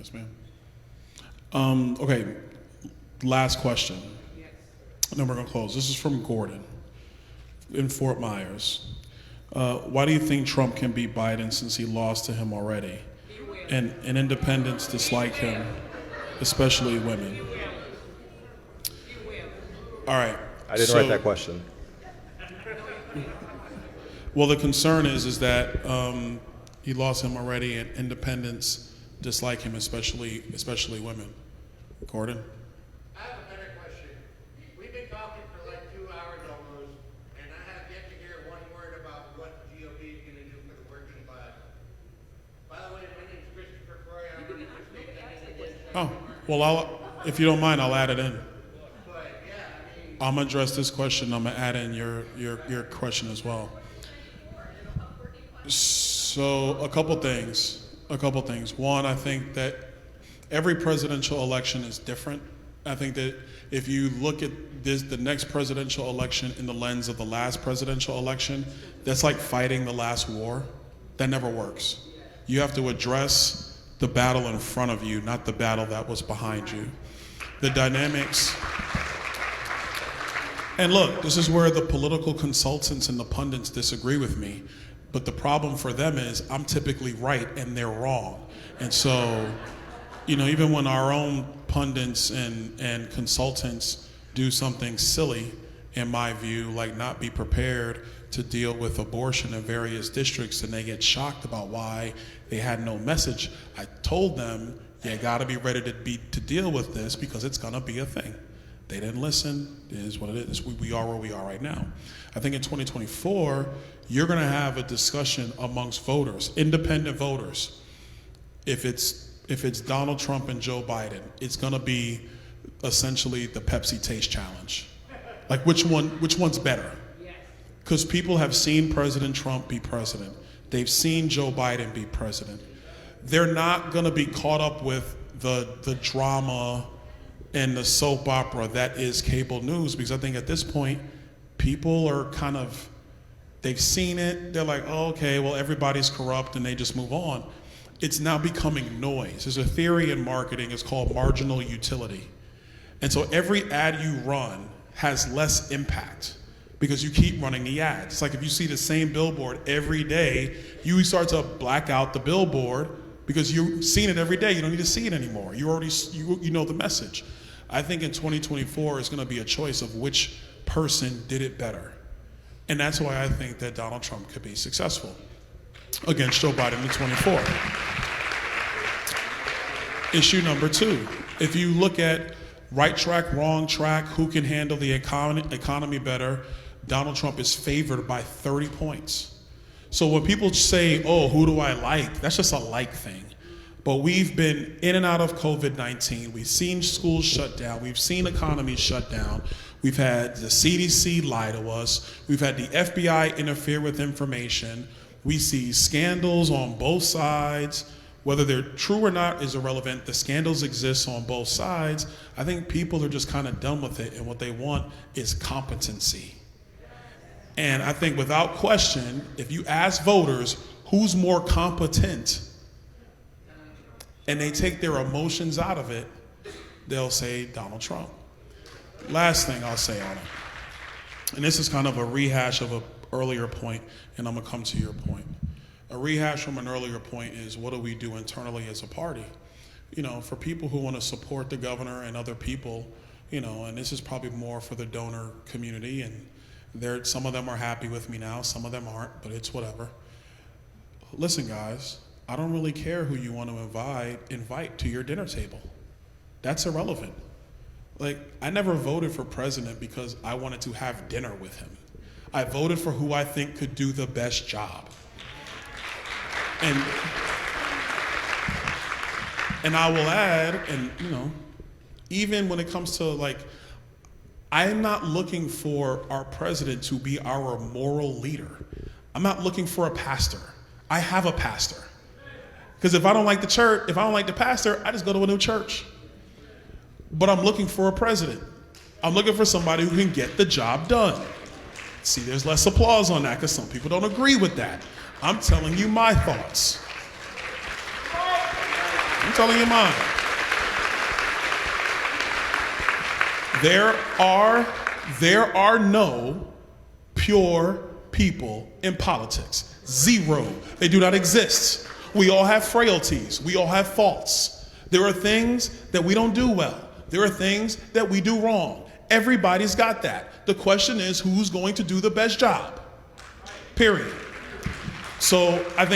Yes, ma'am. Okay, last question. And then we're going to close. This is from Gordon in Fort Myers. Why do you think Trump can beat Biden since he lost to him already? And independents dislike him, especially women. All right. I didn't write that question. Well, the concern is that he lost him already, and independents dislike him, especially women. Gordon? I have a better question. We've been talking for like 2 hours almost, and I have yet to hear one word about what the GOP is going to do for the working class. By the way, my name is Christopher Croy. I'm running for state candidate. Oh, well, if you don't mind, I'll add it in. But yeah, I mean, I'm going to address this question. I'm going to add in your question as well. So a couple things. One, I think that every presidential election is different. I think that if you look at the next presidential election in the lens of the last presidential election, that's like fighting the last war. That never works. You have to address the battle in front of you, not the battle that was behind you. The dynamics. And look, this is where the political consultants and the pundits disagree with me. But the problem for them is I'm typically right and they're wrong. And so, even when our own pundits and consultants do something silly, in my view, like not be prepared to deal with abortion in various districts, and they get shocked about why they had no message, I told them, you gotta be ready to deal with this because it's gonna be a thing. They didn't listen. It is what it is. We are where we are right now. I think in 2024, you're going to have a discussion amongst voters, independent voters. If it's Donald Trump and Joe Biden, it's going to be essentially the Pepsi Taste Challenge. Like which one's better? Because people have seen President Trump be president. They've seen Joe Biden be president. They're not going to be caught up with the drama and the soap opera that is cable news, because I think at this point, people are they've seen it, they're like, oh, okay, well, everybody's corrupt, and they just move on. It's now becoming noise. There's a theory in marketing, it's called marginal utility. And so every ad you run has less impact because you keep running the ads. It's like if you see the same billboard every day, you start to black out the billboard because you've seen it every day. You don't need to see it anymore. You know the message. I think in 2024 is going to be a choice of which person did it better. And that's why I think that Donald Trump could be successful against Joe Biden in 24. Issue number 2, if you look at right track, wrong track, who can handle the economy better, Donald Trump is favored by 30 points. So when people say, oh, who do I like? That's just a like thing. But we've been in and out of COVID-19. We've seen schools shut down. We've seen economies shut down. We've had the CDC lie to us. We've had the FBI interfere with information. We see scandals on both sides. Whether they're true or not is irrelevant. The scandals exist on both sides. I think people are just kind of done with it, and what they want is competency. And I think without question, if you ask voters who's more competent, and they take their emotions out of it, they'll say Donald Trump. Last thing I'll say on it, and this is kind of a rehash of an earlier point, and I'm gonna come to your point. A rehash from an earlier point is, what do we do internally as a party? For people who wanna support the governor and other people, and this is probably more for the donor community, and some of them are happy with me now, some of them aren't, but it's whatever. Listen, guys, I don't really care who you want to invite to your dinner table. That's irrelevant. Like, I never voted for president because I wanted to have dinner with him. I voted for who I think could do the best job. And I will add, even when it comes to I'm not looking for our president to be our moral leader. I'm not looking for a pastor. I have a pastor. Because if I don't like the church, if I don't like the pastor, I just go to a new church. But I'm looking for a president. I'm looking for somebody who can get the job done. See, there's less applause on that because some people don't agree with that. I'm telling you my thoughts. I'm telling you mine. There are no pure people in politics. Zero. They do not exist. We all have frailties. We all have faults. There are things that we don't do well. There are things that we do wrong. Everybody's got that. The question is, who's going to do the best job? Period. So I think